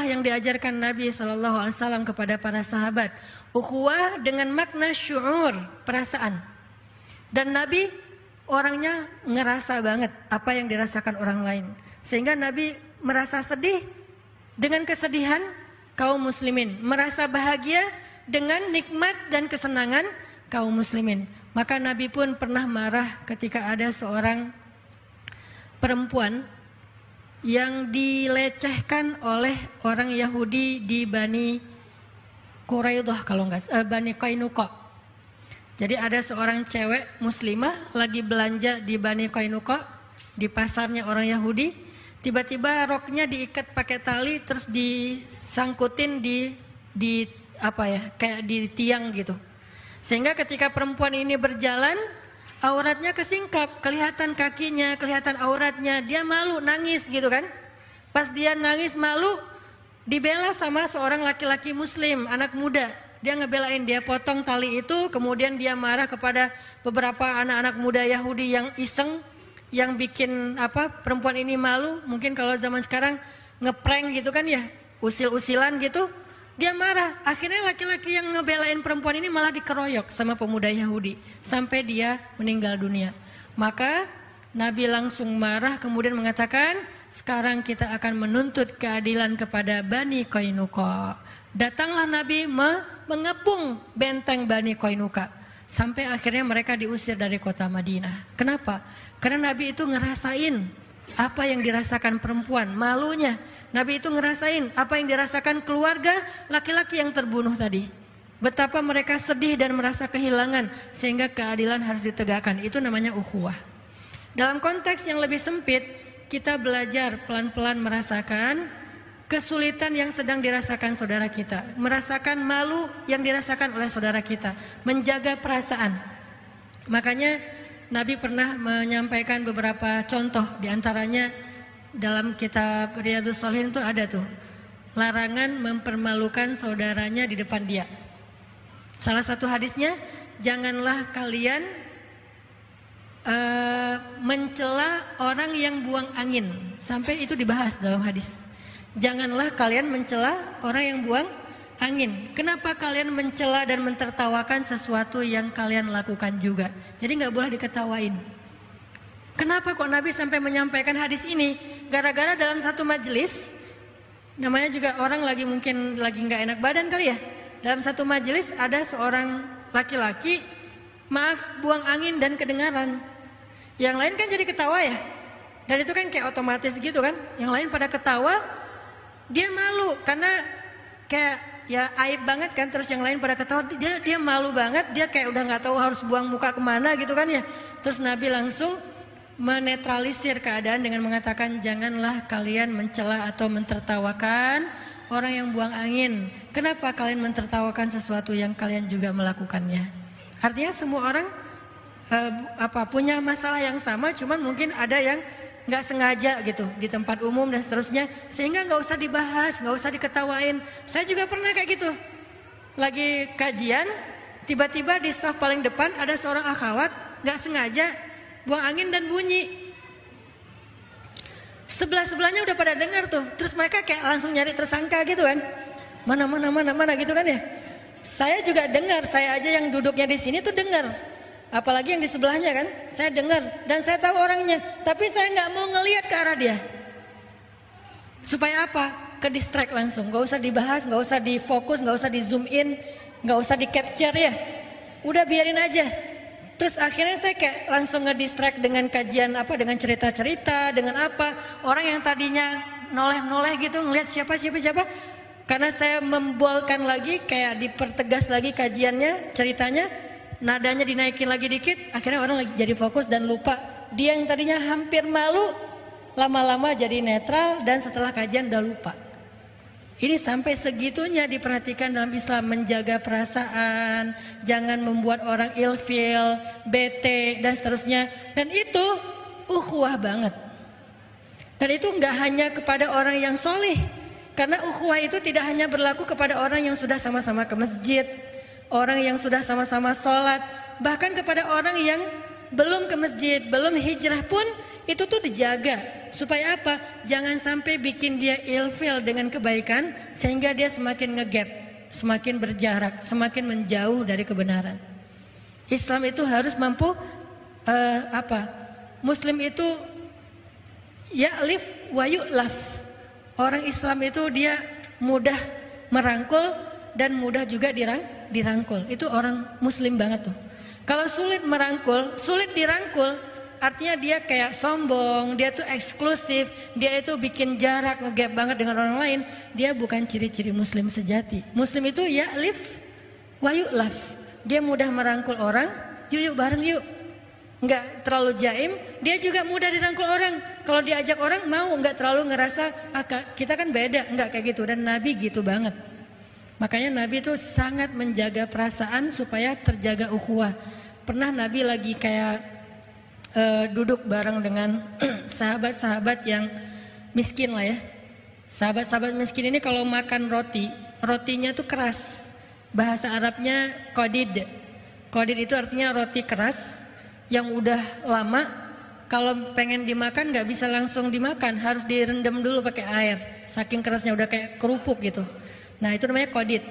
yang diajarkan Nabi SAW kepada para sahabat. Ukhuwah dengan makna syu'ur, perasaan. Dan Nabi orangnya ngerasa banget apa yang dirasakan orang lain. Sehingga Nabi merasa sedih dengan kesedihan kaum muslimin. Merasa bahagia dengan nikmat dan kesenangan kaum muslimin. Maka Nabi pun pernah marah ketika ada seorang perempuan yang dilecehkan oleh orang Yahudi di Bani Quraidah, kalau enggak Bani Qainuqa. Jadi ada seorang cewek muslimah lagi belanja di Bani Qainuqa, di pasarnya orang Yahudi. Tiba-tiba roknya diikat pakai tali terus disangkutin di apa ya, kayak di tiang gitu. Sehingga ketika perempuan ini berjalan, auratnya kesingkap, kelihatan kakinya, kelihatan auratnya, dia malu, nangis gitu kan. Pas dia nangis malu, dibela sama seorang laki-laki muslim, anak muda. Dia ngebelain, dia potong tali itu, kemudian dia marah kepada beberapa anak-anak muda Yahudi yang iseng, yang bikin perempuan ini malu. Mungkin kalau zaman sekarang ngeprank gitu kan ya, usil-usilan gitu. Dia marah, akhirnya laki-laki yang ngebelain perempuan ini malah dikeroyok sama pemuda Yahudi sampai dia meninggal dunia. Maka Nabi langsung marah kemudian mengatakan, sekarang kita akan menuntut keadilan kepada Bani Qainuqa. Datanglah Nabi mengepung benteng Bani Qainuqa sampai akhirnya mereka diusir dari kota Madinah. Kenapa? Karena Nabi itu ngerasain apa yang dirasakan perempuan, malunya. Nabi itu ngerasain apa yang dirasakan keluarga laki-laki yang terbunuh tadi. Betapa mereka sedih dan merasa kehilangan, sehingga keadilan harus ditegakkan. Itu namanya ukhuwah. Dalam konteks yang lebih sempit, kita belajar pelan-pelan merasakan kesulitan yang sedang dirasakan saudara kita, merasakan malu yang dirasakan oleh saudara kita, menjaga perasaan. Makanya Nabi pernah menyampaikan beberapa contoh, diantaranya dalam kitab Riyadhus Shalihin itu ada tuh, larangan mempermalukan saudaranya di depan dia. Salah satu hadisnya, janganlah kalian mencela orang yang buang angin. Sampai itu dibahas dalam hadis. Janganlah kalian mencela orang yang buang angin. Kenapa kalian mencela dan mentertawakan sesuatu yang kalian lakukan juga? Jadi nggak boleh diketawain. Kenapa kok Nabi sampai menyampaikan hadis ini? Gara-gara dalam satu majelis, namanya juga orang mungkin lagi nggak enak badan kali ya. Dalam satu majelis ada seorang laki-laki, maaf, buang angin dan kedengaran. Yang lain kan jadi ketawa ya. Dan itu kan kayak otomatis gitu kan. Yang lain pada ketawa, dia malu karena kayak ya aib banget kan. Terus yang lain pada ketawa, dia malu banget. Dia kayak udah nggak tahu harus buang muka kemana gitu kan ya. Terus Nabi langsung menetralisir keadaan dengan mengatakan, janganlah kalian mencela atau mentertawakan orang yang buang angin. Kenapa kalian mentertawakan sesuatu yang kalian juga melakukannya? Artinya semua orang punya masalah yang sama, cuman mungkin ada yang nggak sengaja gitu di tempat umum dan seterusnya, sehingga nggak usah dibahas, nggak usah diketawain. Saya juga pernah kayak gitu, lagi kajian, tiba-tiba di soft paling depan ada seorang akhwat nggak sengaja buang angin dan bunyi. Sebelah-sebelahnya udah pada dengar tuh, terus mereka kayak langsung nyari tersangka gitu kan, mana gitu kan ya. Saya juga dengar, saya aja yang duduknya di sini tuh dengar, apalagi yang di sebelahnya kan, saya dengar dan saya tahu orangnya, tapi saya nggak mau ngelihat ke arah dia. Supaya apa? Ke distract langsung, nggak usah dibahas, nggak usah difokus, nggak usah di zoom in, nggak usah di capture ya, udah biarin aja. Terus akhirnya saya kayak langsung ngedistract dengan kajian dengan cerita-cerita, dengan orang yang tadinya noleh-noleh gitu ngelihat siapa. Karena saya membolkan lagi, kayak dipertegas lagi kajiannya, ceritanya, nadanya dinaikin lagi dikit, akhirnya orang lagi jadi fokus dan lupa. Dia yang tadinya hampir malu, lama-lama jadi netral dan setelah kajian udah lupa. Ini sampai segitunya diperhatikan dalam Islam, menjaga perasaan, jangan membuat orang ilfil, bete dan seterusnya. Dan itu ukhuwah banget. Dan itu nggak hanya kepada orang yang solih, karena ukhuwah itu tidak hanya berlaku kepada orang yang sudah sama-sama ke masjid, orang yang sudah sama-sama sholat, bahkan kepada orang yang belum ke masjid, belum hijrah pun itu tuh dijaga. Supaya apa? Jangan sampai bikin dia ilfil dengan kebaikan sehingga dia semakin ngegap, semakin berjarak, semakin menjauh dari kebenaran. Islam itu harus mampu Muslim itu ya'lif wa yu'laf. Orang Islam itu dia mudah merangkul dan mudah juga dirangkul. Itu orang Muslim banget tuh. Kalau sulit merangkul, sulit dirangkul, artinya dia kayak sombong, dia tuh eksklusif, dia itu bikin jarak, ngegap banget dengan orang lain. Dia bukan ciri-ciri Muslim sejati. Muslim itu ya'lif wa yu'laf. Dia mudah merangkul orang, yuk bareng yuk. Enggak terlalu jaim, dia juga mudah dirangkul orang. Kalau diajak orang mau, enggak terlalu ngerasa kita kan beda, enggak kayak gitu. Dan Nabi gitu banget. Makanya Nabi itu sangat menjaga perasaan supaya terjaga ukhuwah. Pernah Nabi lagi kayak duduk bareng dengan sahabat-sahabat yang miskin lah ya. Sahabat-sahabat miskin ini kalau makan roti, rotinya tuh keras. Bahasa Arabnya qadid. Qadid itu artinya roti keras yang udah lama. Kalau pengen dimakan nggak bisa langsung dimakan, harus direndam dulu pakai air. Saking kerasnya udah kayak kerupuk gitu. Nah itu namanya qadid.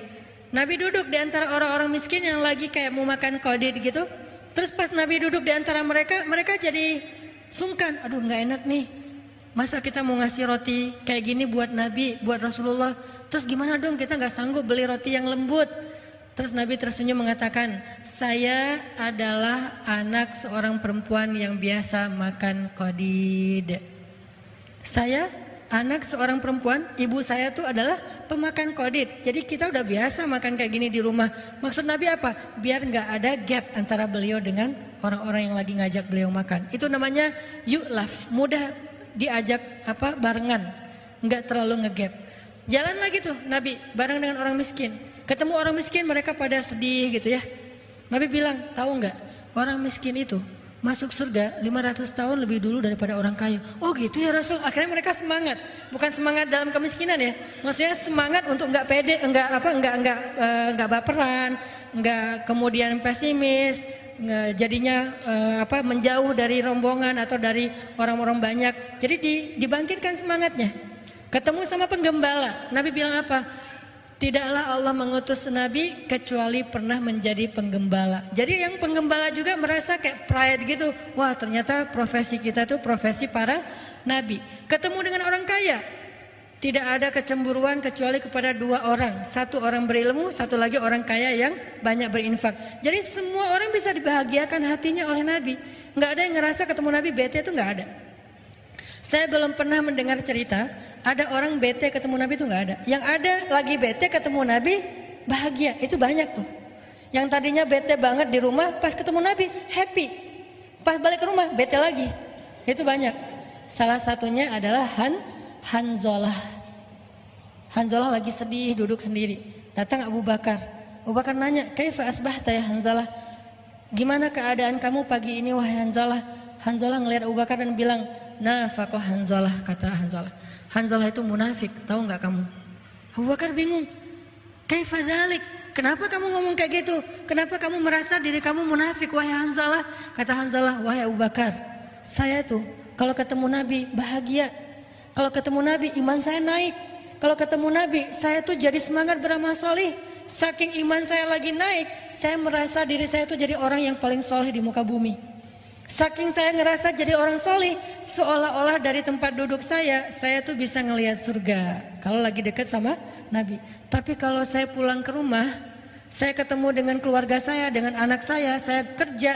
Nabi duduk di antara orang-orang miskin yang lagi kayak mau makan qadid gitu. Terus pas Nabi duduk di antara mereka, mereka jadi sungkan. Aduh nggak enak nih. Masa kita mau ngasih roti kayak gini buat Nabi, buat Rasulullah. Terus gimana dong, kita nggak sanggup beli roti yang lembut. Terus Nabi tersenyum mengatakan, saya adalah anak seorang perempuan yang biasa makan qadid. Saya anak seorang perempuan, ibu saya tuh adalah pemakan qadid. Jadi kita udah biasa makan kayak gini di rumah. Maksud Nabi apa? Biar nggak ada gap antara beliau dengan orang-orang yang lagi ngajak beliau makan. Itu namanya yu'laf, mudah diajak barengan, nggak terlalu ngegap. Jalan lagi tuh Nabi bareng dengan orang miskin. Ketemu orang miskin, mereka pada sedih gitu ya. Nabi bilang, tahu nggak, orang miskin itu masuk surga 500 tahun lebih dulu daripada orang kaya. Oh gitu ya Rasul. Akhirnya mereka semangat. Bukan semangat dalam kemiskinan ya. Maksudnya semangat untuk nggak pede, nggak baperan, nggak kemudian pesimis, jadinya menjauh dari rombongan atau dari orang-orang banyak. Jadi dibangkitkan semangatnya. Ketemu sama penggembala. Nabi bilang apa? Tidaklah Allah mengutus Nabi kecuali pernah menjadi penggembala. Jadi yang penggembala juga merasa kayak pride gitu. Wah ternyata profesi kita tuh profesi para Nabi. Ketemu dengan orang kaya. Tidak ada kecemburuan kecuali kepada dua orang. Satu orang berilmu, satu lagi orang kaya yang banyak berinfak. Jadi semua orang bisa dibahagiakan hatinya oleh Nabi. Nggak ada yang ngerasa ketemu Nabi bete, itu nggak ada. Saya belum pernah mendengar cerita ada orang bete ketemu Nabi, itu nggak ada. Yang ada lagi bete ketemu Nabi bahagia, itu banyak tuh. Yang tadinya bete banget di rumah, pas ketemu Nabi happy. Pas balik ke rumah bete lagi, itu banyak. Salah satunya adalah Hanzalah. Hanzalah lagi sedih duduk sendiri. Datang Abu Bakar. Abu Bakar nanya, kaifa asbahta ya Hanzalah? Gimana keadaan kamu pagi ini wahai Hanzalah? Hanzalah ngelihat Abu Bakar dan bilang, nafaqah Hanzalah, kata Hanzalah. Hanzalah itu munafik, tahu nggak kamu? Abu Bakar bingung. Kaifa dzalik? Kenapa kamu ngomong kayak gitu? Kenapa kamu merasa diri kamu munafik wahai Hanzalah? Kata Hanzalah, wahai Abu Bakar, saya tuh kalau ketemu Nabi bahagia. Kalau ketemu Nabi iman saya naik. Kalau ketemu Nabi saya tuh jadi semangat beramal soleh. Saking iman saya lagi naik, saya merasa diri saya tuh jadi orang yang paling soleh di muka bumi. Saking saya ngerasa jadi orang soleh, seolah-olah dari tempat duduk saya tuh bisa ngelihat surga kalau lagi dekat sama Nabi. Tapi kalau saya pulang ke rumah, saya ketemu dengan keluarga saya, dengan anak saya kerja,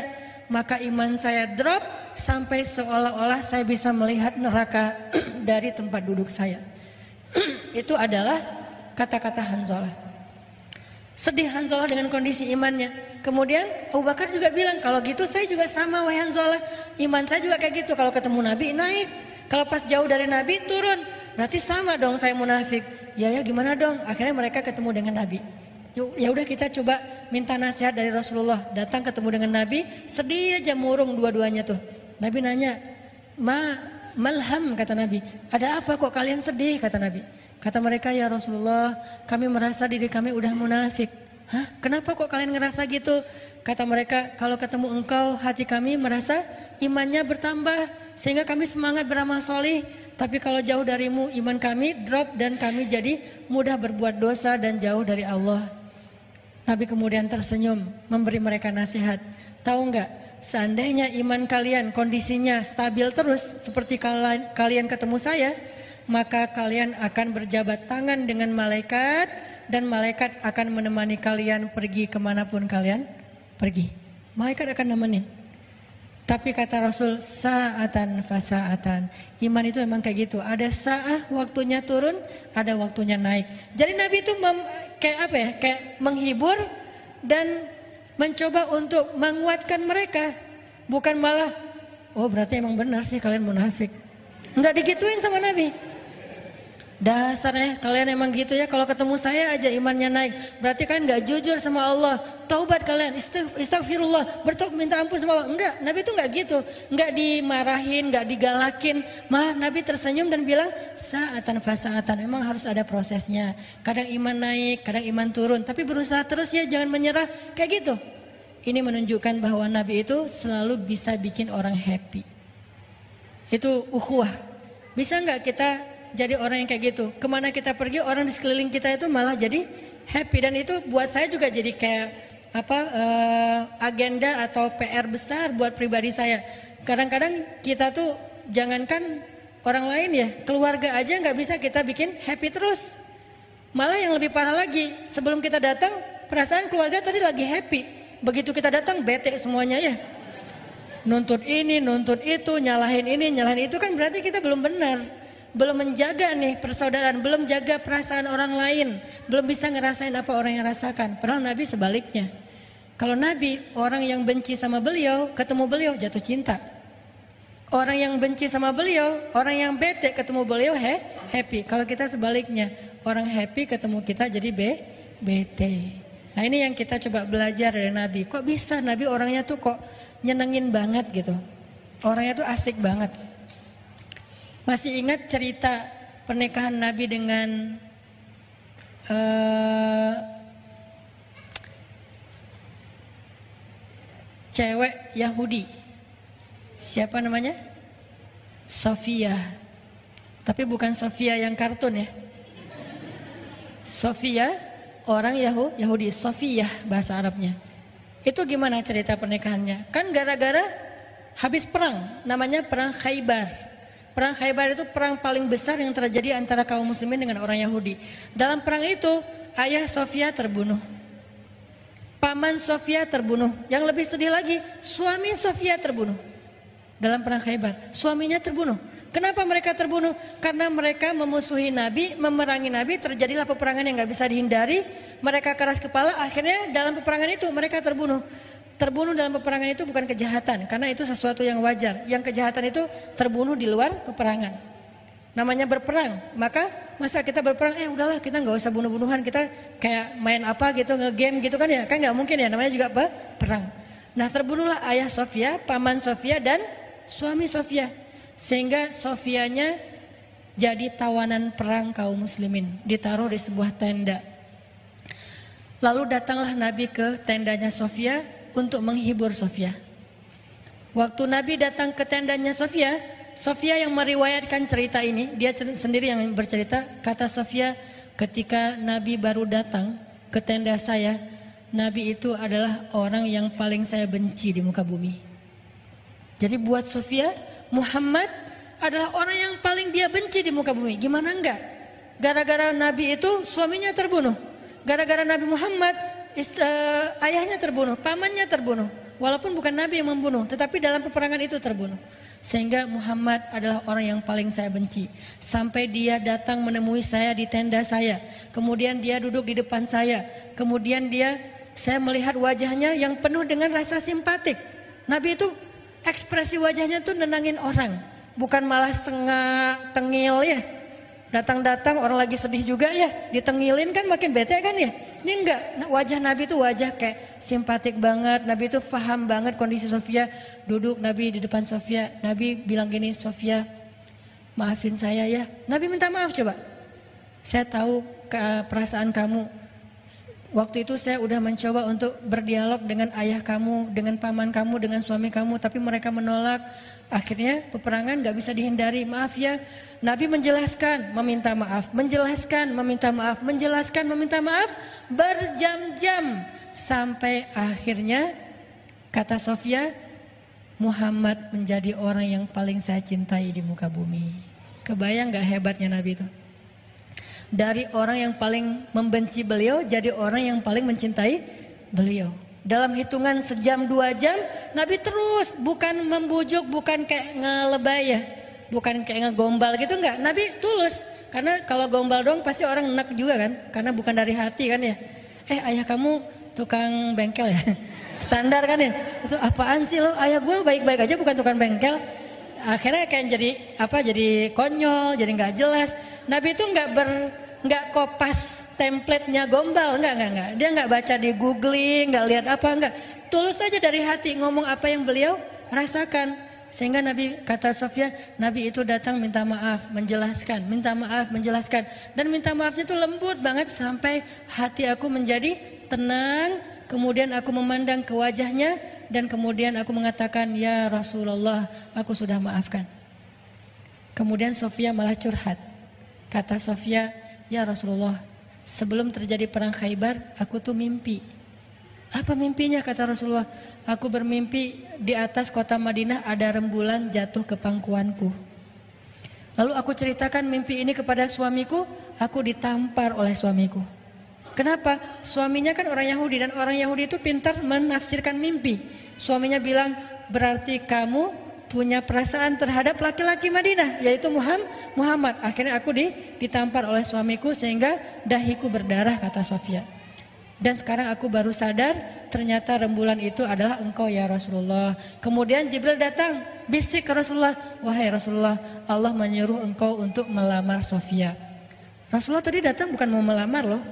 maka iman saya drop sampai seolah-olah saya bisa melihat neraka dari tempat duduk saya. Itu adalah kata-kata Hanzalah. Sedih Hanzalah dengan kondisi imannya. Kemudian Abu Bakar juga bilang, kalau gitu saya juga sama wahai Hanzalah. Iman saya juga kayak gitu, kalau ketemu Nabi naik. Kalau pas jauh dari Nabi turun. Berarti sama dong saya munafik. Ya gimana dong? Akhirnya mereka ketemu dengan Nabi. Ya udah kita coba minta nasihat dari Rasulullah. Datang ketemu dengan Nabi, sedih aja murung dua-duanya tuh. Nabi nanya, malham, kata Nabi. Ada apa kok kalian sedih, kata Nabi. Kata mereka, ya Rasulullah, kami merasa diri kami udah munafik. Hah, kenapa kok kalian ngerasa gitu? Kata mereka, kalau ketemu engkau hati kami merasa imannya bertambah sehingga kami semangat beramal solih. Tapi kalau jauh darimu iman kami drop dan kami jadi mudah berbuat dosa dan jauh dari Allah. Nabi kemudian tersenyum memberi mereka nasihat. Tahu nggak, seandainya iman kalian kondisinya stabil terus seperti kalian ketemu saya, maka kalian akan berjabat tangan dengan malaikat dan malaikat akan menemani kalian pergi kemanapun kalian pergi. Malaikat akan nemenin. Tapi kata Rasul, sa'atan fasaatan. Iman itu memang kayak gitu. Ada sa'ah waktunya turun, ada waktunya naik. Jadi Nabi itu kayak apa ya? Kayak menghibur dan mencoba untuk menguatkan mereka. Bukan malah, oh berarti emang benar sih kalian munafik. Enggak digituin sama Nabi. Dasarnya kalian emang gitu ya, kalau ketemu saya aja imannya naik. Berarti kalian gak jujur sama Allah. Taubat kalian, istighfirullah, minta ampun sama Allah. Enggak, Nabi itu enggak gitu. Enggak dimarahin, enggak digalakin. Malah Nabi tersenyum dan bilang, sa'atan fasaatan. Emang harus ada prosesnya. Kadang iman naik, kadang iman turun. Tapi berusaha terus ya, jangan menyerah. Kayak gitu. Ini menunjukkan bahwa Nabi itu selalu bisa bikin orang happy. Itu ukhuwah. Bisa enggak kita jadi orang yang kayak gitu? Kemana kita pergi orang di sekeliling kita itu malah jadi happy. Dan itu buat saya juga jadi kayak agenda atau PR besar buat pribadi saya. Kadang-kadang kita tuh jangankan orang lain ya, keluarga aja nggak bisa kita bikin happy terus. Malah yang lebih parah lagi, sebelum kita datang perasaan keluarga tadi lagi happy, begitu kita datang bete semuanya ya. Nuntut ini, nuntut itu, nyalahin ini, nyalahin itu, kan berarti kita belum benar. Belum menjaga nih persaudaraan, belum jaga perasaan orang lain, belum bisa ngerasain apa orang yang rasakan. Padahal Nabi sebaliknya. Kalau Nabi, orang yang benci sama beliau, ketemu beliau jatuh cinta. Orang yang benci sama beliau, orang yang bete ketemu beliau happy. Kalau kita sebaliknya, orang happy ketemu kita jadi bete. Nah ini yang kita coba belajar dari Nabi. Kok bisa Nabi orangnya tuh kok nyenengin banget gitu. Orangnya tuh asik banget. Masih ingat cerita pernikahan Nabi dengan cewek Yahudi? Siapa namanya? Sofia. Tapi bukan Sofia yang kartun ya. Sofia, orang Yahudi. Sofia bahasa Arabnya. Itu gimana cerita pernikahannya? Kan gara-gara habis perang, namanya perang Khaybar. Perang Khaybar itu perang paling besar yang terjadi antara kaum muslimin dengan orang Yahudi. Dalam perang itu ayah Sofia terbunuh, paman Sofia terbunuh. Yang lebih sedih lagi, suami Sofia terbunuh. Dalam perang Khaybar, suaminya terbunuh. Kenapa mereka terbunuh? Karena mereka memusuhi Nabi, memerangi Nabi. Terjadilah peperangan yang gak bisa dihindari. Mereka keras kepala, akhirnya dalam peperangan itu mereka terbunuh. Terbunuh dalam peperangan itu bukan kejahatan, karena itu sesuatu yang wajar. Yang kejahatan itu terbunuh di luar peperangan. Namanya berperang. Maka masa kita berperang, udahlah kita nggak usah bunuh-bunuhan, kita kayak main apa gitu, nge-game gitu kan ya, kan nggak mungkin ya, namanya juga perang. Nah terbunuhlah ayah Sofia, paman Sofia dan suami Sofia, sehingga Sofianya jadi tawanan perang kaum muslimin, ditaruh di sebuah tenda. Lalu datanglah Nabi ke tendanya Sofia untuk menghibur Sofia. Waktu Nabi datang ke tendanya Sofia, Sofia yang meriwayatkan cerita ini, dia sendiri yang bercerita. Kata Sofia, ketika Nabi baru datang ke tenda saya, Nabi itu adalah orang yang paling saya benci di muka bumi. Jadi buat Sofia, Muhammad adalah orang yang paling dia benci di muka bumi. Gimana enggak? Gara-gara Nabi itu suaminya terbunuh. Gara-gara Nabi Muhammad ayahnya terbunuh, pamannya terbunuh. Walaupun bukan Nabi yang membunuh, tetapi dalam peperangan itu terbunuh. Sehingga Muhammad adalah orang yang paling saya benci. Sampai dia datang menemui saya di tenda saya. Kemudian dia duduk di depan saya. Kemudian saya melihat wajahnya yang penuh dengan rasa simpatik. Nabi itu ekspresi wajahnya tuh nenangin orang. Bukan malah sengak, tengil ya. Datang-datang orang lagi sedih juga ya, ditengilin kan makin bete kan ya. Ini enggak, wajah Nabi itu wajah kayak simpatik banget. Nabi itu paham banget kondisi Sofia. Duduk Nabi di depan Sofia, Nabi bilang gini, Sofia maafin saya ya. Nabi minta maaf coba. Saya tahu perasaan kamu, Waktu itu saya udah mencoba untuk berdialog dengan ayah kamu, dengan paman kamu, dengan suami kamu, tapi mereka menolak. Akhirnya peperangan gak bisa dihindari. Maaf ya. Nabi menjelaskan, meminta maaf, menjelaskan, meminta maaf, menjelaskan, meminta maaf, berjam-jam. Sampai akhirnya kata Sofia, Muhammad menjadi orang yang paling saya cintai di muka bumi. Kebayang gak hebatnya Nabi itu? Dari orang yang paling membenci beliau jadi orang yang paling mencintai beliau. Dalam hitungan sejam 2 jam Nabi terus, bukan membujuk, bukan kayak ngelebay ya, bukan kayak ngegombal gitu, enggak. Nabi tulus, karena kalau gombal dong pasti orang enak juga kan, karena bukan dari hati kan ya. Ayah kamu tukang bengkel ya, standar kan ya. Itu apaan sih lo, ayah gue baik-baik aja bukan tukang bengkel. Akhirnya kayak jadi konyol, jadi nggak jelas. Nabi itu nggak kopas template-nya gombal, nggak. Dia nggak baca di googling, nggak lihat apa, nggak. Tulus saja dari hati ngomong apa yang beliau rasakan. Sehingga Nabi, kata Sofia, Nabi itu datang minta maaf, menjelaskan, minta maaf, menjelaskan, dan minta maafnya itu lembut banget sampai hati aku menjadi tenang. Kemudian aku memandang ke wajahnya dan kemudian aku mengatakan, ya Rasulullah, aku sudah maafkan. Kemudian Sofia malah curhat. Kata Sofia, ya Rasulullah, sebelum terjadi perang Khaybar, aku tuh mimpi. Apa mimpinya? Kata Rasulullah, aku bermimpi di atas kota Madinah ada rembulan jatuh ke pangkuanku. Lalu aku ceritakan mimpi ini kepada suamiku, aku ditampar oleh suamiku. Kenapa? Suaminya kan orang Yahudi dan orang Yahudi itu pintar menafsirkan mimpi. Suaminya bilang, berarti kamu punya perasaan terhadap laki-laki Madinah, yaitu Muhammad. Akhirnya aku ditampar oleh suamiku sehingga dahiku berdarah, kata Sofia. Dan sekarang aku baru sadar ternyata rembulan itu adalah engkau ya Rasulullah. Kemudian Jibril datang, bisik ke Rasulullah, wahai Rasulullah, Allah menyuruh engkau untuk melamar Sofia. Rasulullah tadi datang bukan mau melamar loh.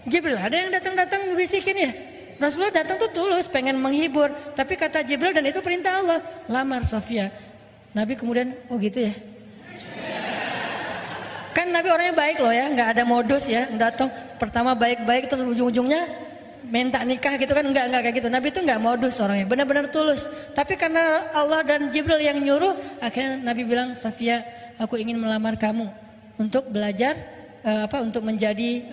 Jibril ada yang datang bisikin ya. Rasulullah datang tuh tulus pengen menghibur, tapi kata Jibril, dan itu perintah Allah, lamar Sofia. Nabi kemudian, oh gitu ya. Kan Nabi orangnya baik loh ya, nggak ada modus ya, datang pertama baik-baik terus ujung-ujungnya minta nikah gitu kan, nggak kayak gitu. Nabi itu nggak modus orangnya, benar-benar tulus. Tapi karena Allah dan Jibril yang nyuruh, akhirnya Nabi bilang, Sofia, aku ingin melamar kamu untuk belajar untuk menjadi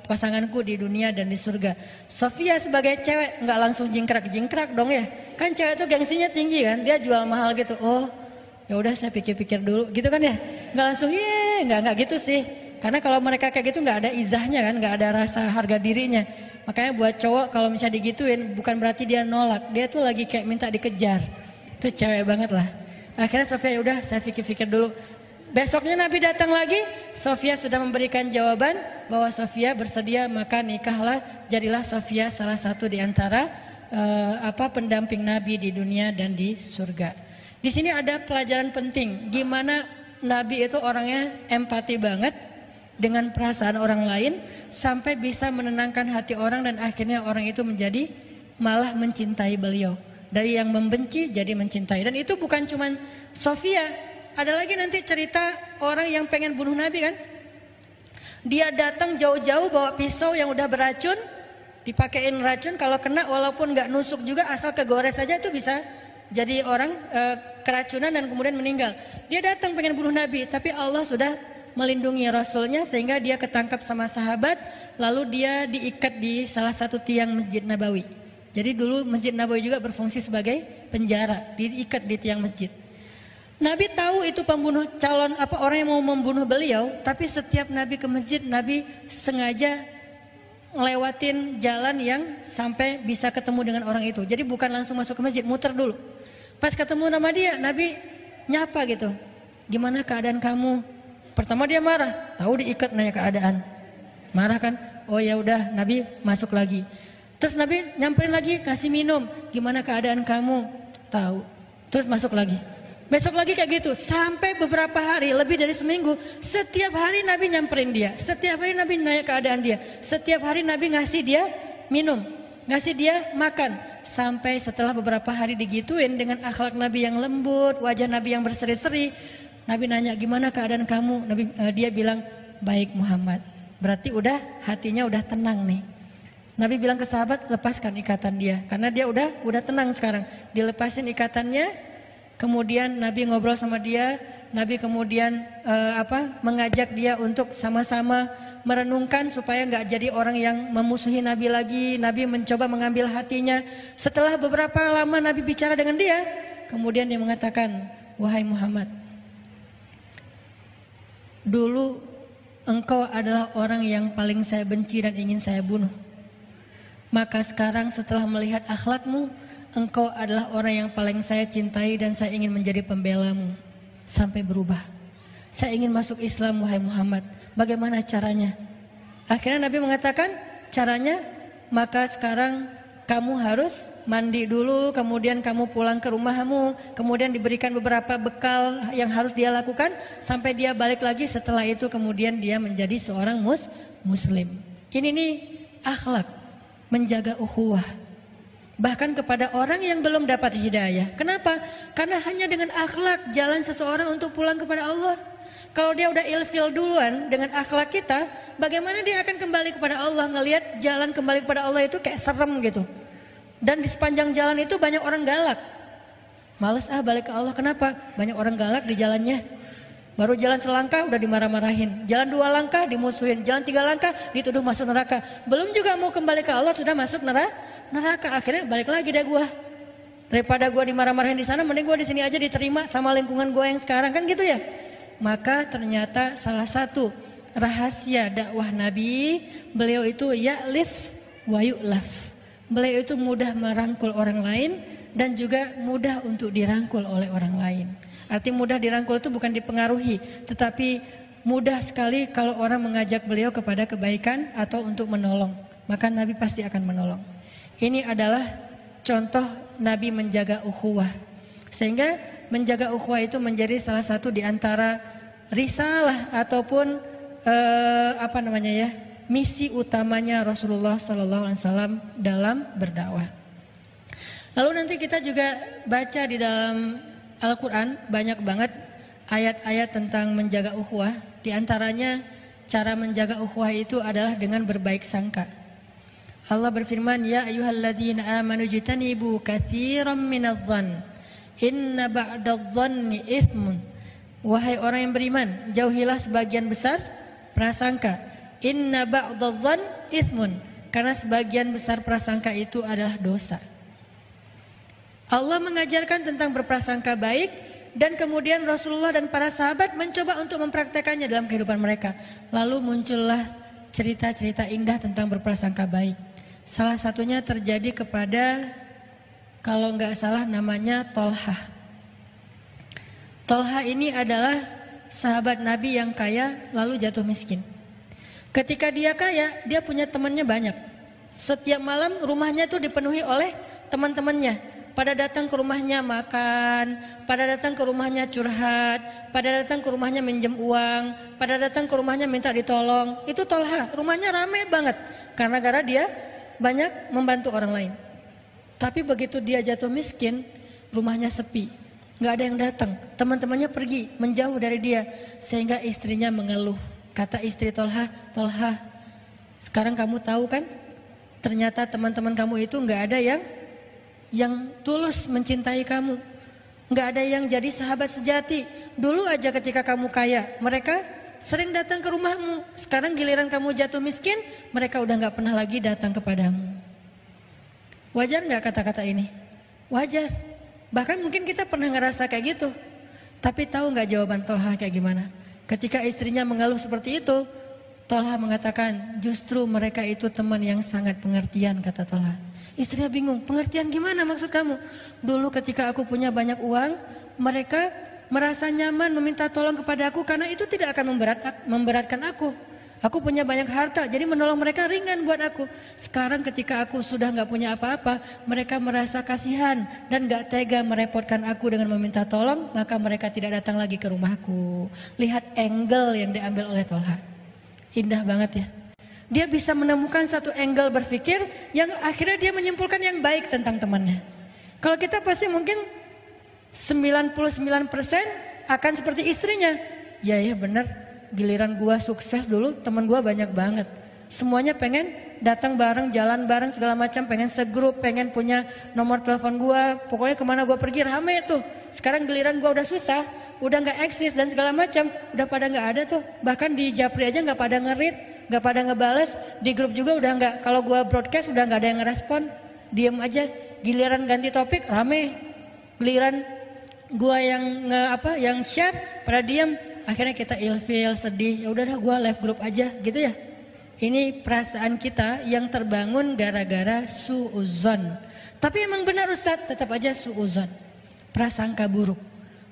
pasanganku di dunia dan di surga. Sofia sebagai cewek nggak langsung jingkrak dong ya, kan cewek itu gengsinya tinggi kan, dia jual mahal gitu. Oh ya udah saya pikir-pikir dulu gitu kan ya, nggak langsung nggak gitu sih, karena kalau mereka kayak gitu nggak ada izahnya kan, nggak ada rasa harga dirinya. Makanya buat cowok kalau misalnya digituin bukan berarti dia nolak, dia tuh lagi kayak minta dikejar, tuh cewek banget lah. Akhirnya Sofia, ya udah saya pikir-pikir dulu. Besoknya Nabi datang lagi, Sofia sudah memberikan jawaban bahwa Sofia bersedia, maka nikahlah, jadilah Sofia salah satu di antara pendamping Nabi di dunia dan di surga. Di sini ada pelajaran penting, gimana Nabi itu orangnya empati banget dengan perasaan orang lain sampai bisa menenangkan hati orang dan akhirnya orang itu menjadi malah mencintai beliau. Dari yang membenci jadi mencintai, dan itu bukan cuman Sofia. Ada lagi nanti cerita orang yang pengen bunuh Nabi kan. Dia datang jauh-jauh bawa pisau yang udah beracun, dipakein racun, kalau kena walaupun nggak nusuk juga asal kegores saja itu bisa jadi orang keracunan dan kemudian meninggal. Dia datang pengen bunuh Nabi, tapi Allah sudah melindungi Rasulnya sehingga dia ketangkap sama sahabat, lalu dia diikat di salah satu tiang Masjid Nabawi. Jadi dulu Masjid Nabawi juga berfungsi sebagai penjara, diikat di tiang masjid. Nabi tahu itu pembunuh, orang yang mau membunuh beliau, tapi setiap Nabi ke masjid, Nabi sengaja ngelewatin jalan yang sampai bisa ketemu dengan orang itu. Jadi bukan langsung masuk ke masjid, muter dulu. Pas ketemu nama dia, Nabi nyapa gitu. Gimana keadaan kamu? Pertama dia marah, tahu diikat, nanya keadaan. Marah kan? Oh ya udah, Nabi masuk lagi. Terus Nabi nyamperin lagi, kasih minum. Gimana keadaan kamu? Tahu. Terus masuk lagi. Besok lagi kayak gitu, sampai beberapa hari, lebih dari seminggu. Setiap hari Nabi nyamperin dia, setiap hari Nabi nanya keadaan dia, setiap hari Nabi ngasih dia minum, ngasih dia makan. Sampai setelah beberapa hari digituin dengan akhlak Nabi yang lembut, wajah Nabi yang berseri-seri, Nabi nanya, gimana keadaan kamu? Dia bilang, baik Muhammad. Berarti udah hatinya udah tenang nih. Nabi bilang ke sahabat, lepaskan ikatan dia, karena dia udah tenang sekarang. Dilepasin ikatannya, kemudian Nabi ngobrol sama dia. Nabi kemudian mengajak dia untuk sama-sama merenungkan supaya nggak jadi orang yang memusuhi Nabi lagi. Nabi mencoba mengambil hatinya. Setelah beberapa lama Nabi bicara dengan dia, kemudian dia mengatakan, wahai Muhammad, dulu engkau adalah orang yang paling saya benci dan ingin saya bunuh. Maka sekarang setelah melihat akhlakmu, engkau adalah orang yang paling saya cintai dan saya ingin menjadi pembelamu. Sampai berubah. Saya ingin masuk Islam, wahai Muhammad. Bagaimana caranya? Akhirnya Nabi mengatakan, caranya, maka sekarang kamu harus mandi dulu, kemudian kamu pulang ke rumahmu, kemudian diberikan beberapa bekal yang harus dia lakukan, sampai dia balik lagi. Setelah itu kemudian dia menjadi seorang muslim. Ini nih akhlak, menjaga ukhuwah. Bahkan kepada orang yang belum dapat hidayah. Kenapa? Karena hanya dengan akhlak jalan seseorang untuk pulang kepada Allah. Kalau dia udah ilfil duluan dengan akhlak kita, bagaimana dia akan kembali kepada Allah? Ngelihat jalan kembali kepada Allah itu kayak serem gitu. Dan di sepanjang jalan itu banyak orang galak. Males balik ke Allah. Kenapa? Banyak orang galak di jalannya. Baru jalan selangkah udah dimarah-marahin. Jalan 2 langkah dimusuhin. Jalan 3 langkah dituduh masuk neraka. Belum juga mau kembali ke Allah sudah masuk neraka. Akhirnya balik lagi deh gua. Daripada gua dimarah-marahin di sana, mending gua di sini aja diterima sama lingkungan gua yang sekarang, kan gitu ya. Maka ternyata salah satu rahasia dakwah Nabi, beliau itu ya'lif wa yu'laf. Beliau itu mudah merangkul orang lain dan juga mudah untuk dirangkul oleh orang lain. Arti mudah dirangkul itu bukan dipengaruhi, tetapi mudah sekali kalau orang mengajak beliau kepada kebaikan atau untuk menolong. Maka Nabi pasti akan menolong. Ini adalah contoh Nabi menjaga ukhuwah. Sehingga menjaga ukhuwah itu menjadi salah satu di antara risalah ataupun misi utamanya Rasulullah SAW dalam berdakwah. Lalu nanti kita juga baca di dalam Al-Quran banyak banget ayat-ayat tentang menjaga ukhuwah. Di antaranya cara menjaga ukhuwah itu adalah dengan berbaik sangka. Allah berfirman, ya ayyuhalladzina amanu jtanibu katsiran minadh-dhann inna ba'dadh-dhanni itsmun. Wahai orang yang beriman, jauhilah sebagian besar prasangka. Inna ba'dadh-dhann itsmun. Karena sebagian besar prasangka itu adalah dosa. Allah mengajarkan tentang berprasangka baik dan kemudian Rasulullah dan para sahabat mencoba untuk mempraktekannya dalam kehidupan mereka. Lalu muncullah cerita-cerita indah tentang berprasangka baik. Salah satunya terjadi kepada, kalau nggak salah namanya Tolha. Tolha ini adalah sahabat Nabi yang kaya lalu jatuh miskin. Ketika dia kaya, dia punya temannya banyak. Setiap malam rumahnya itu dipenuhi oleh teman-temannya. Pada datang ke rumahnya makan, pada datang ke rumahnya curhat, pada datang ke rumahnya minjem uang, pada datang ke rumahnya minta ditolong. Itu Tolha, rumahnya ramai banget karena gara dia banyak membantu orang lain. Tapi begitu dia jatuh miskin, rumahnya sepi, nggak ada yang datang. Teman-temannya pergi menjauh dari dia, sehingga istrinya mengeluh. Kata istri Tolha, Tolha, sekarang kamu tahu kan? Ternyata teman-teman kamu itu nggak ada yang tulus mencintai kamu. Nggak ada yang jadi sahabat sejati. Dulu aja ketika kamu kaya, mereka sering datang ke rumahmu. Sekarang giliran kamu jatuh miskin, mereka udah nggak pernah lagi datang kepadamu. Wajar nggak kata-kata ini? Wajar. Bahkan mungkin kita pernah ngerasa kayak gitu. Tapi tahu nggak jawaban Tolha kayak gimana? Ketika istrinya mengeluh seperti itu, Tolha mengatakan, justru mereka itu teman yang sangat pengertian, kata Tolha. Istrinya bingung, pengertian gimana maksud kamu? Dulu ketika aku punya banyak uang, mereka merasa nyaman meminta tolong kepada aku karena itu tidak akan memberatkan aku. Aku punya banyak harta, jadi menolong mereka ringan buat aku. Sekarang ketika aku sudah nggak punya apa-apa, mereka merasa kasihan dan nggak tega merepotkan aku dengan meminta tolong, maka mereka tidak datang lagi ke rumahku. Lihat angle yang diambil oleh Tolha. Indah banget ya. Dia bisa menemukan satu angle berpikir yang akhirnya dia menyimpulkan yang baik tentang temannya. Kalau kita pasti mungkin 99% akan seperti istrinya. Ya benar, giliran gua sukses dulu teman gua banyak banget. Semuanya pengen datang bareng, jalan bareng segala macam, pengen segrup, pengen punya nomor telepon gua, pokoknya kemana gua pergi rame tuh. Sekarang giliran gua udah susah, udah nggak eksis dan segala macam, udah pada nggak ada tuh. Bahkan di Japri aja nggak pada nge-read, nggak pada ngebales, di grup juga udah nggak. Kalau gua broadcast udah nggak ada yang ngerespon, diem aja. Giliran ganti topik rame, giliran gua yang share pada diem. Akhirnya kita ilfil, sedih, ya udahlah gua live grup aja gitu ya. Ini perasaan kita yang terbangun gara-gara su'uzon. Tapi emang benar Ustadz, tetap aja su'uzon, prasangka buruk.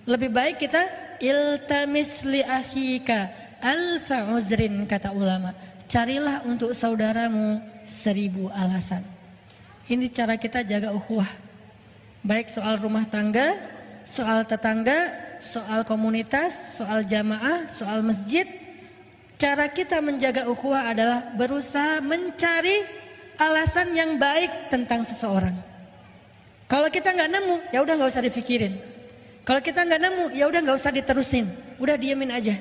Lebih baik kita iltamis li akhika alfa uzrin, kata ulama. Carilah untuk saudaramu 1000 alasan. Ini cara kita jaga ukhuwah. Baik soal rumah tangga, soal tetangga, soal komunitas, soal jamaah, soal masjid. Cara kita menjaga ukhuwah adalah berusaha mencari alasan yang baik tentang seseorang. Kalau kita nggak nemu, ya udah nggak usah dipikirin. Kalau kita nggak nemu, ya udah nggak usah diterusin, udah diemin aja.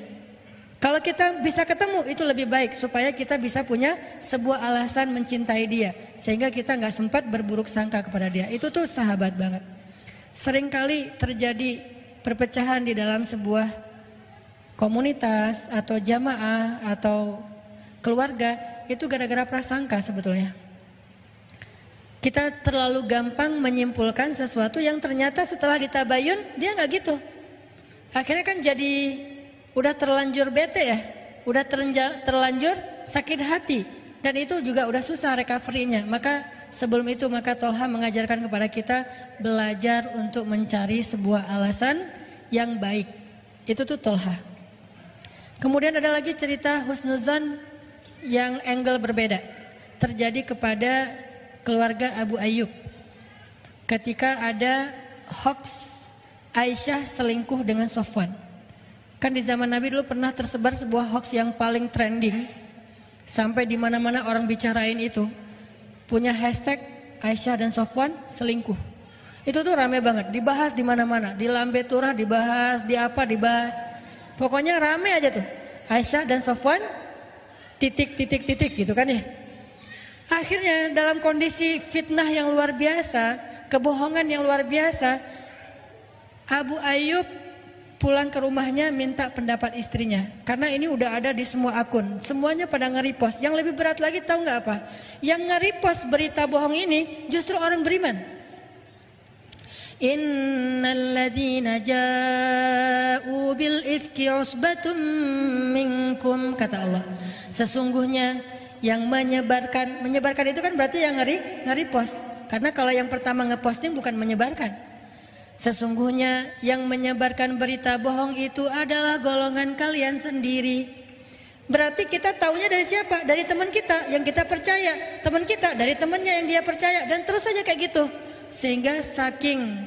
Kalau kita bisa ketemu, itu lebih baik supaya kita bisa punya sebuah alasan mencintai dia, sehingga kita nggak sempat berburuk sangka kepada dia. Itu tuh sahabat banget. Seringkali terjadi perpecahan di dalam sebuah komunitas atau jamaah atau keluarga, itu gara-gara prasangka sebetulnya. Kita terlalu gampang menyimpulkan sesuatu yang ternyata setelah ditabayun dia nggak gitu. Akhirnya kan jadi udah terlanjur bete ya, udah terlanjur sakit hati, dan itu juga udah susah recovery-nya. Maka sebelum itu Tolha mengajarkan kepada kita belajar untuk mencari sebuah alasan yang baik. Itu tuh Tolha. Kemudian ada lagi cerita husnuzon yang angle berbeda. Terjadi kepada keluarga Abu Ayyub. Ketika ada hoax Aisyah selingkuh dengan Sofwan. Kan di zaman Nabi dulu pernah tersebar sebuah hoax yang paling trending. Sampai di mana-mana orang bicarain itu. Punya hashtag Aisyah dan Sofwan selingkuh. Itu tuh rame banget, dibahas di mana-mana, di Lambe Turah dibahas, di apa dibahas. Pokoknya rame aja tuh. Aisyah dan Sofwan titik gitu kan ya. Akhirnya dalam kondisi fitnah yang luar biasa, kebohongan yang luar biasa, Abu Ayyub pulang ke rumahnya minta pendapat istrinya. Karena ini udah ada di semua akun, semuanya pada nge-repost. Yang lebih berat lagi tahu nggak apa? Yang nge-repost berita bohong ini justru orang beriman. Innal ladzina ja'u bil ifki usbatum minkum, kata Allah. Sesungguhnya yang menyebarkan itu kan berarti yang nge-repost. Karena kalau yang pertama ngeposting bukan menyebarkan. Sesungguhnya yang menyebarkan berita bohong itu adalah golongan kalian sendiri. Berarti kita taunya dari siapa? Dari teman kita yang kita percaya. Teman kita dari temannya yang dia percaya. Dan terus saja kayak gitu. Sehingga saking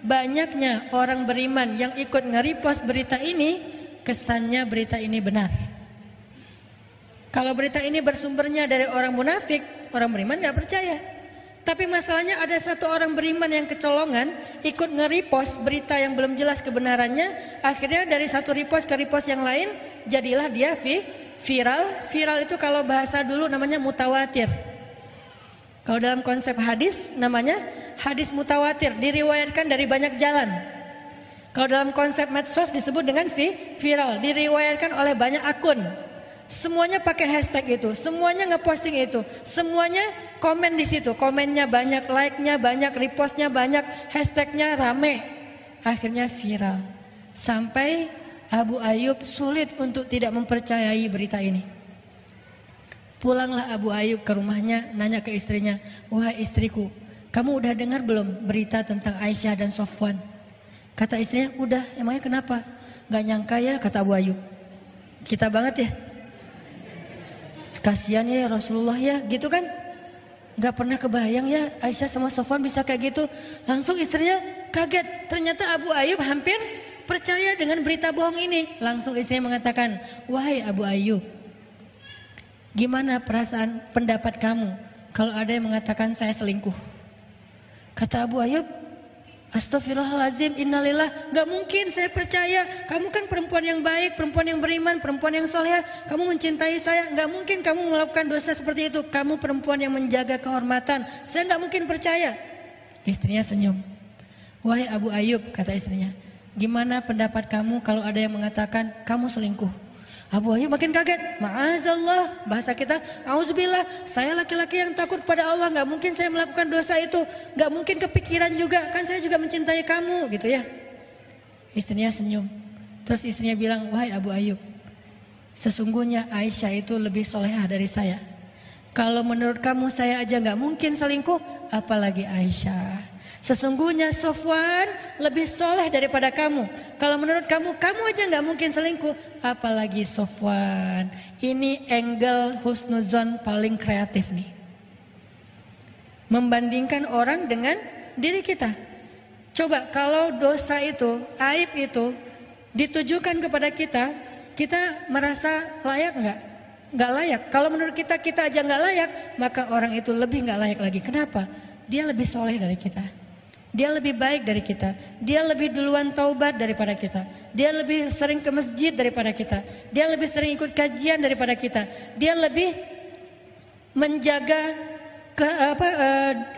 banyaknya orang beriman yang ikut nge-repost berita ini, kesannya berita ini benar. Kalau berita ini bersumbernya dari orang munafik, orang beriman gak percaya. Tapi masalahnya ada satu orang beriman yang kecolongan ikut nge-repost berita yang belum jelas kebenarannya. Akhirnya dari satu repost ke repost yang lain, jadilah dia viral. Viral itu kalau bahasa dulu namanya mutawatir. Kalau dalam konsep hadis namanya hadis mutawatir, diriwayatkan dari banyak jalan. Kalau dalam konsep medsos disebut dengan viral, diriwayatkan oleh banyak akun. Semuanya pakai hashtag itu, semuanya ngeposting itu, semuanya komen di situ, komennya banyak, like-nya banyak, repostnya banyak, hashtagnya rame. Akhirnya viral. Sampai Abu Ayyub sulit untuk tidak mempercayai berita ini. Pulanglah Abu Ayyub ke rumahnya, nanya ke istrinya, "Wahai istriku, kamu udah dengar belum berita tentang Aisyah dan Sofwan?" Kata istrinya, "Udah." "Emangnya kenapa?" "Gak nyangka ya," kata Abu Ayyub. Kita banget ya. Kasihan ya Rasulullah ya, gitu kan. Gak pernah kebayang ya Aisyah sama Sofwan bisa kayak gitu. Langsung istrinya kaget. Ternyata Abu Ayyub hampir percaya dengan berita bohong ini. Langsung istrinya mengatakan, "Wahai Abu Ayyub, gimana perasaan pendapat kamu kalau ada yang mengatakan saya selingkuh?" Kata Abu Ayyub, Astagfirullahaladzim, innalillah, gak mungkin saya percaya. Kamu kan perempuan yang baik, perempuan yang beriman, perempuan yang soleh. Kamu mencintai saya, gak mungkin kamu melakukan dosa seperti itu. Kamu perempuan yang menjaga kehormatan, saya gak mungkin percaya. Istrinya senyum. Wahai Abu Ayyub, kata istrinya, gimana pendapat kamu kalau ada yang mengatakan kamu selingkuh? Abu Ayyub makin kaget. Ma'azallah, bahasa kita, auzubillah, saya laki-laki yang takut pada Allah, gak mungkin saya melakukan dosa itu, gak mungkin kepikiran juga, kan saya juga mencintai kamu, gitu ya. Istrinya senyum. Terus istrinya bilang, wahai Abu Ayyub, sesungguhnya Aisyah itu lebih solehah dari saya. Kalau menurut kamu saya aja gak mungkin selingkuh, apalagi Aisyah. Sesungguhnya Sofwan lebih soleh daripada kamu. Kalau menurut kamu, kamu aja gak mungkin selingkuh, apalagi Sofwan. Ini angle husnuzon paling kreatif nih. Membandingkan orang dengan diri kita. Coba kalau dosa itu, aib itu ditujukan kepada kita, kita merasa layak nggak? Nggak layak. Kalau menurut kita, kita aja nggak layak, maka orang itu lebih nggak layak lagi. Kenapa? Dia lebih soleh dari kita. Dia lebih baik dari kita. Dia lebih duluan taubat daripada kita. Dia lebih sering ke masjid daripada kita. Dia lebih sering ikut kajian daripada kita. Dia lebih menjaga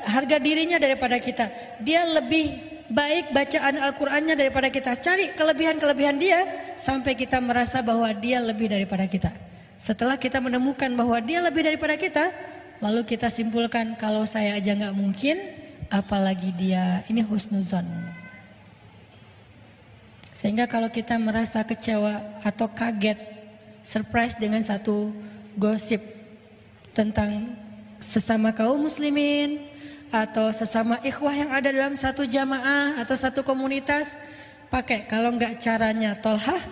harga dirinya daripada kita. Dia lebih baik bacaan Al-Qur'annya daripada kita. Cari kelebihan-kelebihan dia sampai kita merasa bahwa dia lebih daripada kita. Setelah kita menemukan bahwa dia lebih daripada kita, lalu kita simpulkan, kalau saya aja nggak mungkin, apalagi dia. Ini husnuzon. Sehingga kalau kita merasa kecewa atau kaget, surprise dengan satu gosip tentang sesama kaum muslimin atau sesama ikhwah yang ada dalam satu jamaah atau satu komunitas, pakai kalau nggak caranya Tolhah,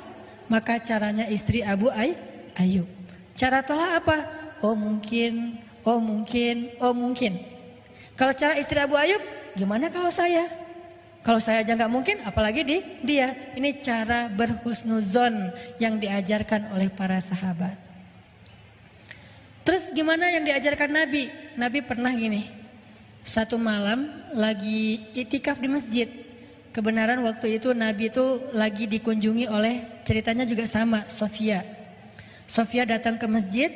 maka caranya istri Abu Ayyub. Cara Tolhah apa? Oh mungkin, oh mungkin, oh mungkin. Kalau cara istri Abu Ayyub, gimana kalau saya? Kalau saya aja nggak mungkin, apalagi dia. Ini cara berhusnuzon yang diajarkan oleh para sahabat. Terus gimana yang diajarkan Nabi? Nabi pernah gini, satu malam lagi itikaf di masjid. Kebenaran waktu itu Nabi itu lagi dikunjungi oleh, ceritanya juga sama, Sofia. Sofia datang ke masjid,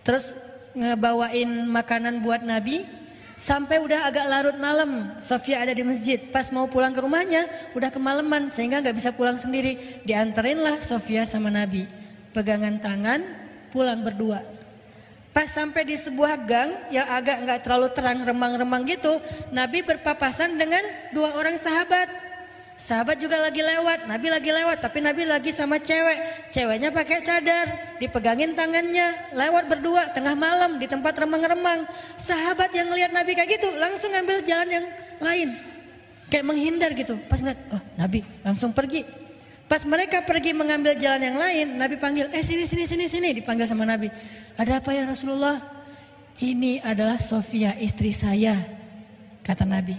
terus ngebawain makanan buat Nabi. Sampai udah agak larut malam, Sofia ada di masjid. Pas mau pulang ke rumahnya, udah kemalaman sehingga nggak bisa pulang sendiri. Dianterinlah Sofia sama Nabi, pegangan tangan, pulang berdua. Pas sampai di sebuah gang yang agak nggak terlalu terang, remang-remang gitu, Nabi berpapasan dengan dua orang sahabat. Sahabat juga lagi lewat, Nabi lagi lewat, tapi Nabi lagi sama cewek. Ceweknya pakai cadar, dipegangin tangannya, lewat berdua tengah malam di tempat remang-remang. Sahabat yang ngelihat Nabi kayak gitu langsung ngambil jalan yang lain, kayak menghindar gitu. Pas ngeliat, oh Nabi langsung pergi. Pas mereka pergi mengambil jalan yang lain, Nabi panggil, sini, dipanggil sama Nabi. Ada apa ya Rasulullah? Ini adalah Sofia, istri saya, kata Nabi.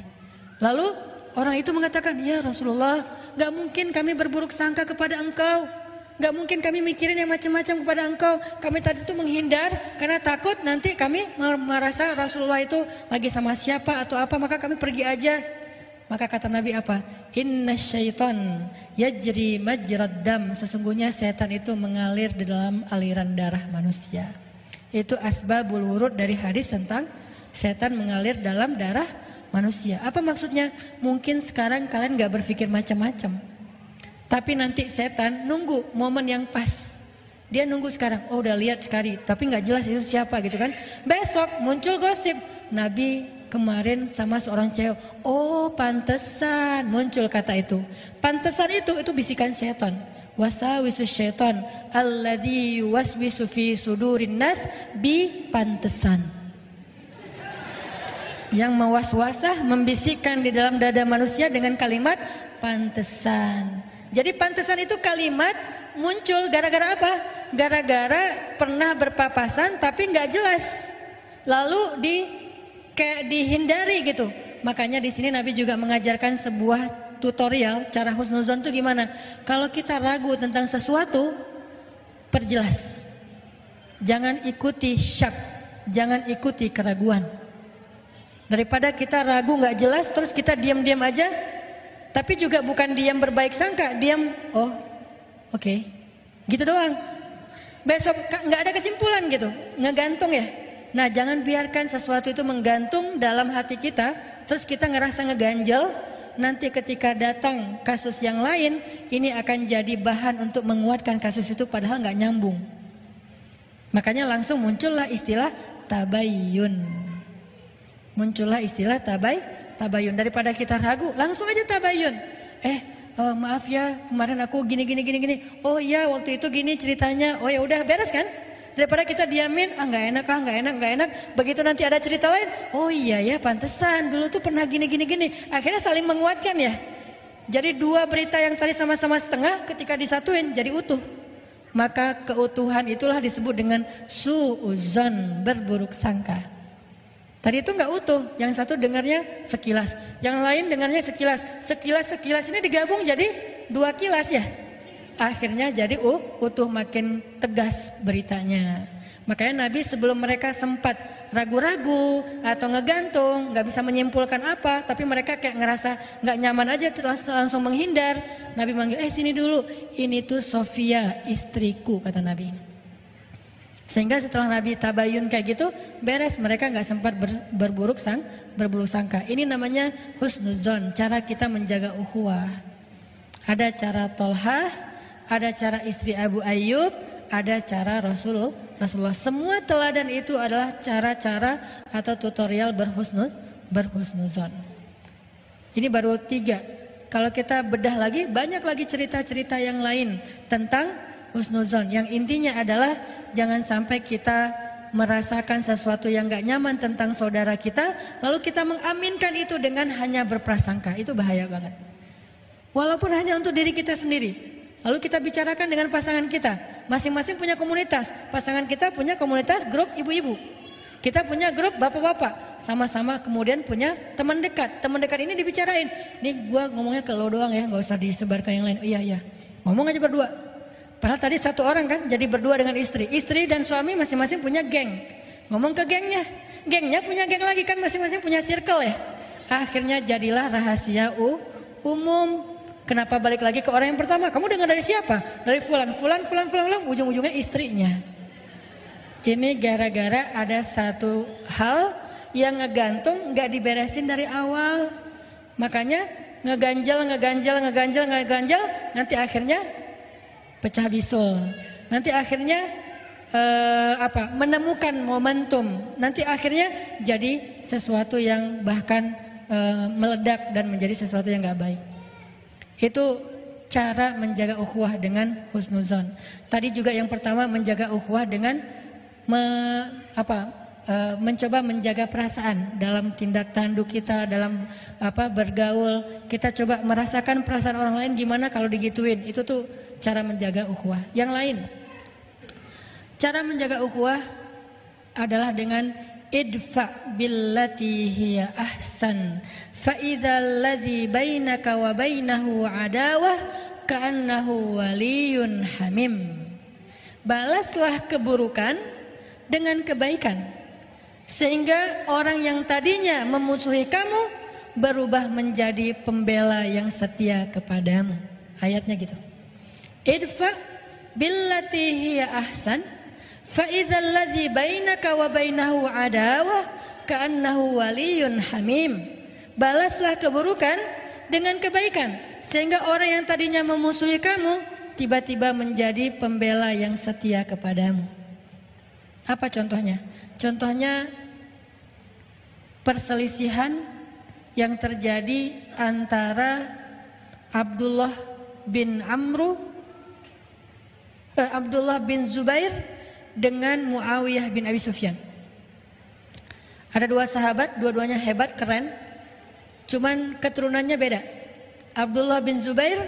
Lalu orang itu mengatakan, ya Rasulullah, gak mungkin kami berburuk sangka kepada engkau. Gak mungkin kami mikirin yang macam-macam kepada engkau. Kami tadi itu menghindar karena takut nanti kami merasa Rasulullah itu lagi sama siapa atau apa, maka kami pergi aja. Maka kata Nabi apa? Inna syaitan yajri majrad dam. Sesungguhnya setan itu mengalir di dalam aliran darah manusia. Itu asbabul wurud dari hadis tentang setan mengalir dalam darah manusia. Apa maksudnya? Mungkin sekarang kalian gak berpikir macam-macam, tapi nanti setan nunggu momen yang pas. Dia nunggu sekarang, oh udah lihat sekali, tapi gak jelas itu siapa gitu kan. Besok muncul gosip, Nabi kemarin sama seorang cewek. Oh pantesan muncul kata itu. Pantesan itu bisikan setan. Wasawisu syaitan alladzi waswisu fi sudurin nas bi pantesan. Yang mewaswasah, membisikkan di dalam dada manusia dengan kalimat pantesan. Jadi pantesan itu kalimat muncul gara-gara apa? Gara-gara pernah berpapasan tapi nggak jelas, lalu kayak dihindari gitu. Makanya di sini Nabi juga mengajarkan sebuah tutorial cara husnuzon itu gimana. Kalau kita ragu tentang sesuatu, perjelas. Jangan ikuti syak, jangan ikuti keraguan. Daripada kita ragu nggak jelas terus kita diam-diam aja, tapi juga bukan diam berbaik sangka, diam oh oke, gitu doang. Besok nggak ada kesimpulan gitu, ngegantung ya. Nah jangan biarkan sesuatu itu menggantung dalam hati kita, terus kita ngerasa ngeganjel. Nanti ketika datang kasus yang lain, ini akan jadi bahan untuk menguatkan kasus itu padahal nggak nyambung. Makanya langsung muncullah istilah tabayyun. Muncullah istilah tabayyun. Daripada kita ragu, langsung aja tabayyun. Maaf ya, kemarin aku gini. Oh iya, waktu itu gini ceritanya. Oh ya udah beres kan? Daripada kita diamin, nggak enak. Begitu nanti ada cerita lain, oh iya ya pantesan dulu tuh pernah gini. Akhirnya saling menguatkan ya. Jadi dua berita yang tadi sama-sama setengah ketika disatuin jadi utuh. Maka keutuhan itulah disebut dengan su'uzon, berburuk sangka. Tadi itu nggak utuh, yang satu dengarnya sekilas, yang lain dengarnya sekilas. Sekilas ini digabung jadi dua kilas ya. Akhirnya jadi utuh, makin tegas beritanya. Makanya Nabi sebelum mereka sempat ragu-ragu atau ngegantung, nggak bisa menyimpulkan apa, tapi mereka kayak ngerasa nggak nyaman aja, terus langsung menghindar. Nabi manggil, sini dulu, ini tuh Sofia istriku, kata Nabi. Sehingga setelah Nabi tabayun kayak gitu, beres, mereka nggak sempat berburuk sangka. Ini namanya husnuzon, cara kita menjaga ukhuwah. Ada cara Tolhah, ada cara istri Abu Ayyub, ada cara Rasulullah. Semua teladan itu adalah cara-cara atau tutorial berhusnuzon. Ini baru 3. Kalau kita bedah lagi, banyak lagi cerita-cerita yang lain tentang husnuzon. Yang intinya adalah jangan sampai kita merasakan sesuatu yang gak nyaman tentang saudara kita, lalu kita mengaminkan itu dengan hanya berprasangka. Itu bahaya banget. Walaupun hanya untuk diri kita sendiri. Lalu kita bicarakan dengan pasangan kita. Masing-masing punya komunitas. Pasangan kita punya komunitas grup ibu-ibu. Kita punya grup bapak-bapak. Sama-sama kemudian punya teman dekat. Teman dekat ini dibicarain. Nih gua ngomongnya ke lo doang ya, gak usah disebarkan yang lain. Iya. Ngomong aja berdua. Padahal tadi satu orang kan, jadi berdua dengan istri. Istri dan suami masing-masing punya geng. Ngomong ke gengnya. Gengnya punya geng lagi kan, masing-masing punya circle ya. Akhirnya jadilah rahasia umum. Kenapa balik lagi ke orang yang pertama? Kamu dengar dari siapa? Dari fulan, ujung-ujungnya istrinya. Ini gara-gara ada satu hal yang ngegantung, nggak diberesin dari awal. Makanya ngeganjal, nanti akhirnya pecah bisul. Nanti akhirnya menemukan momentum. Nanti akhirnya jadi sesuatu yang bahkan meledak dan menjadi sesuatu yang nggak baik. Itu cara menjaga ukhuwah dengan husnuzon. Tadi juga yang pertama menjaga ukhuwah dengan mencoba menjaga perasaan dalam tindak tanduk kita, dalam bergaul. Kita coba merasakan perasaan orang lain gimana kalau digituin. Itu tuh cara menjaga ukhuwah. Yang lain, cara menjaga ukhuwah adalah dengan idfa billati hiya ahsan. فَإِذَا الَّذِي بَيْنَكَ وَبَيْنَهُ عَدَاوَةٌ كَأَنَّهُ وَلِيٌّ حَمِيمٌ. Balaslah keburukan dengan kebaikan, sehingga orang yang tadinya memusuhi kamu berubah menjadi pembela yang setia kepadamu. Ayatnya gitu. Idfa billati hiya ahsan فَإِذَا الَّذِي بَيْنَكَ وَبَيْنَهُ عَدَاوَةٌ كَأَنَّهُ وَلِيٌّ حَمِيمٌ. Balaslah keburukan dengan kebaikan, sehingga orang yang tadinya memusuhi kamu tiba-tiba menjadi pembela yang setia kepadamu. Apa contohnya? Contohnya perselisihan yang terjadi antara Abdullah bin Zubair dengan Muawiyah bin Abi Sufyan. Ada dua sahabat, dua-duanya hebat, keren. Cuman keturunannya beda. Abdullah bin Zubair,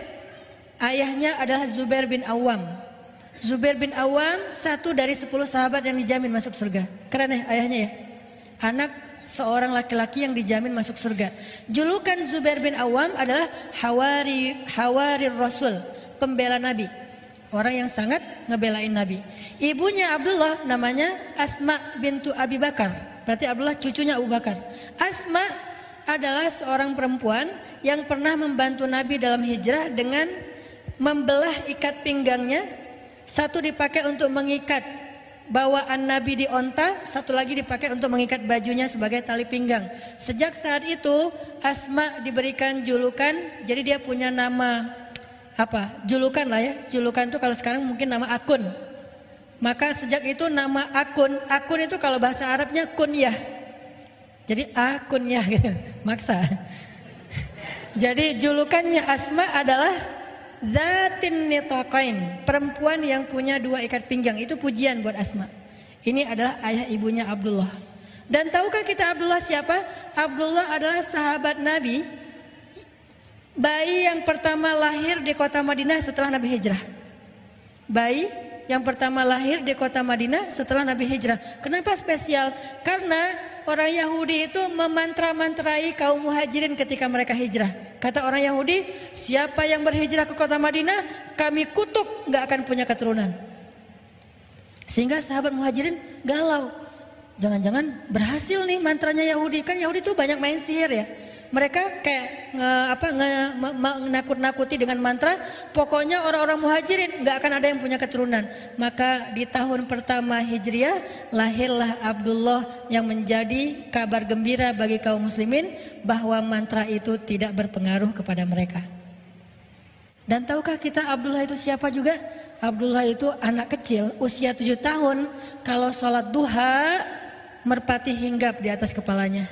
ayahnya adalah Zubair bin Awam. Zubair bin Awam satu dari 10 sahabat yang dijamin masuk surga. Keren ya ayahnya ya. Anak seorang laki-laki yang dijamin masuk surga. Julukan Zubair bin Awam adalah Hawari Rasul, pembela Nabi. Orang yang sangat ngebelain Nabi. Ibunya Abdullah namanya Asma bintu Abi Bakar. Berarti Abdullah cucunya Abu Bakar. Asma adalah seorang perempuan yang pernah membantu Nabi dalam hijrah dengan membelah ikat pinggangnya. Satu dipakai untuk mengikat bawaan Nabi di onta, satu lagi dipakai untuk mengikat bajunya sebagai tali pinggang. Sejak saat itu Asma diberikan julukan, jadi dia punya nama apa? Julukan lah ya. Julukan itu kalau sekarang mungkin nama akun. Maka sejak itu nama akun itu kalau bahasa Arabnya kunyah. Jadi akunnya gitu, maksa. Jadi julukannya Asma adalah Zatin Nitaqain, perempuan yang punya dua ikat pinggang. Itu pujian buat Asma. Ini adalah ayah ibunya Abdullah. Dan tahukah kita Abdullah siapa? Abdullah adalah sahabat Nabi, bayi yang pertama lahir di kota Madinah setelah Nabi hijrah. Bayi yang pertama lahir di kota Madinah setelah Nabi hijrah. Kenapa spesial? Karena orang Yahudi itu memantra-mantrai kaum muhajirin ketika mereka hijrah. Kata orang Yahudi, siapa yang berhijrah ke kota Madinah, kami kutuk, gak akan punya keturunan. Sehingga sahabat muhajirin galau. Jangan-jangan berhasil nih mantranya Yahudi. Kan Yahudi itu banyak main sihir ya. Mereka kayak menakut-nakuti dengan mantra. Pokoknya orang-orang muhajirin gak akan ada yang punya keturunan. Maka di tahun pertama Hijriah lahirlah Abdullah yang menjadi kabar gembira bagi kaum muslimin bahwa mantra itu tidak berpengaruh kepada mereka. Dan tahukah kita Abdullah itu siapa juga? Abdullah itu anak kecil usia 7 tahun. Kalau sholat duha merpati hinggap di atas kepalanya.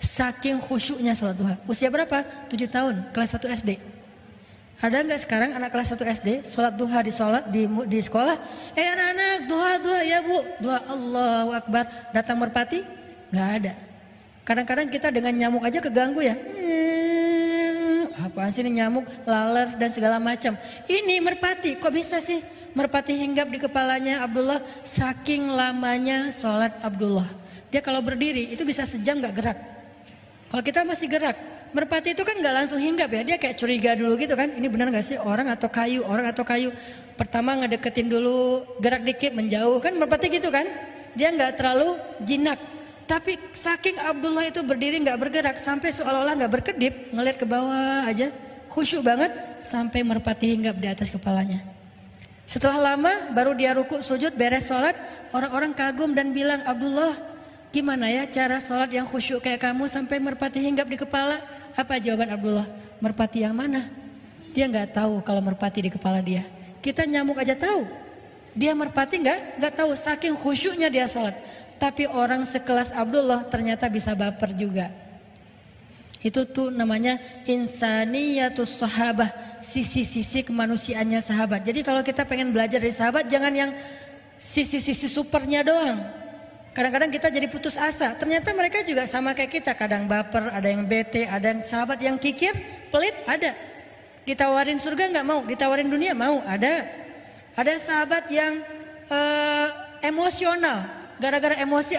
Saking khusyuknya sholat duha. Usia berapa? 7 tahun, kelas 1 SD. Ada nggak sekarang anak kelas 1 SD sholat duha di sekolah? Anak-anak duha ya bu, duha Allahu Akbar. Datang merpati? Nggak ada. Kadang-kadang kita dengan nyamuk aja keganggu ya. Apaan sih ini nyamuk, laler dan segala macam. Ini merpati, kok bisa sih merpati hinggap di kepalanya Abdullah? Saking lamanya sholat Abdullah. Dia kalau berdiri itu bisa sejam nggak gerak. Kalau kita masih gerak, merpati itu kan nggak langsung hinggap ya, dia kayak curiga dulu gitu kan. Ini benar nggak sih orang atau kayu? Pertama ngedeketin dulu, gerak dikit menjauh kan merpati gitu kan. Dia nggak terlalu jinak. Tapi saking Abdullah itu berdiri nggak bergerak sampai seolah-olah nggak berkedip, ngeliat ke bawah aja, khusyuk banget sampai merpati hinggap di atas kepalanya. Setelah lama baru dia rukuk sujud beres sholat, orang-orang kagum dan bilang, Abdullah, gimana ya cara sholat yang khusyuk kayak kamu sampai merpati hinggap di kepala? Apa jawaban Abdullah? Merpati yang mana? Dia nggak tahu kalau merpati di kepala dia. Kita nyamuk aja tahu. Dia merpati nggak tahu, saking khusyuknya dia sholat. Tapi orang sekelas Abdullah ternyata bisa baper juga. Itu tuh namanya insaniyatus sahabah, sisi-sisi kemanusiaannya sahabat. Jadi kalau kita pengen belajar dari sahabat, jangan yang sisi-sisi supernya doang. Kadang-kadang kita jadi putus asa. Ternyata mereka juga sama kayak kita. Kadang baper, ada yang bete, ada yang sahabat yang kikir, pelit, ada. Ditawarin surga nggak mau, ditawarin dunia mau, ada. Ada sahabat yang emosional. Gara-gara emosi